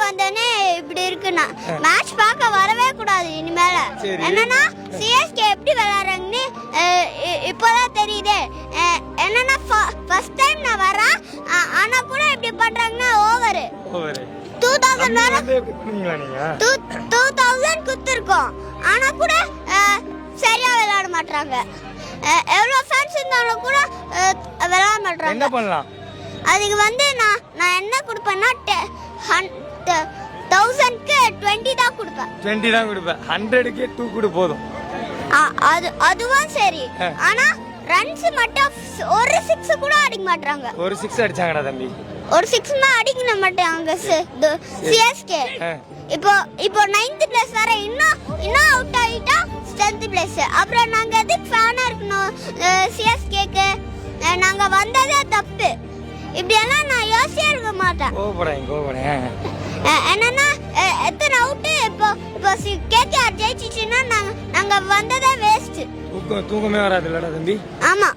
வந்தனே இப்படி இருக்குன்னா மேட்ச் பார்க்க வரவே கூடாது இனிமேல. என்னன்னா சிஎஸ்கே எப்படி விளையாடுறாங்கன்னு இப்போதான் தெரியுது. என்னன்னா ஃபர்ஸ்ட் டைம் நான் வரேன், ஆனா கூட இப்படி பண்றாங்கன்னா ஓவர் 2000 குத்துருக்கோம், ஆனா கூட சரியா விளையாட மாட்டாங்க. எவ்வளவு ஃபேன்ஸ் இருந்தாலும் கூட விளையாட மாட்டாங்க. என்ன பண்ணலாம் அதுக்கு வந்து நான் என்ன கொடுப்பேன்னா 1000க்கு 20 தான் கொடுப்பேன். 20 தான் கொடுப்பேன். 100க்கு 2 கொடு போதும். அதுவும் சரி, ஆனா ரன்ஸ் மட்டும் ஒரு 6 கூட அடிக்க மாட்டாங்க. ஒரு 6 அடிச்சாங்கடா தம்பி. ஒரு 6மா அடிக்க மாட்டாங்க சிஎஸ்கே. இப்போ 9th பிளேஸ் வர இன்னும் அவுட் ஆயிட்டா 10th பிளேஸ். அப்புறம் நாங்க எதுக்கு ஃபேனா இருக்கணும் சிஎஸ்கேக்கு? நாங்க வந்ததே தப்பு. இப்படி எல்லாம் நான் யோசிச்சே இருக்க மாட்டேன். கோபறேன். என்னன்னா எத்தனை அவுட் இப்போ கேகேஆர் ஜெயிச்சிச்சுன்னா நாங்க வந்ததே வேஸ்ட். தூக்கமே வராது இல்லடா தம்பி. ஆமா.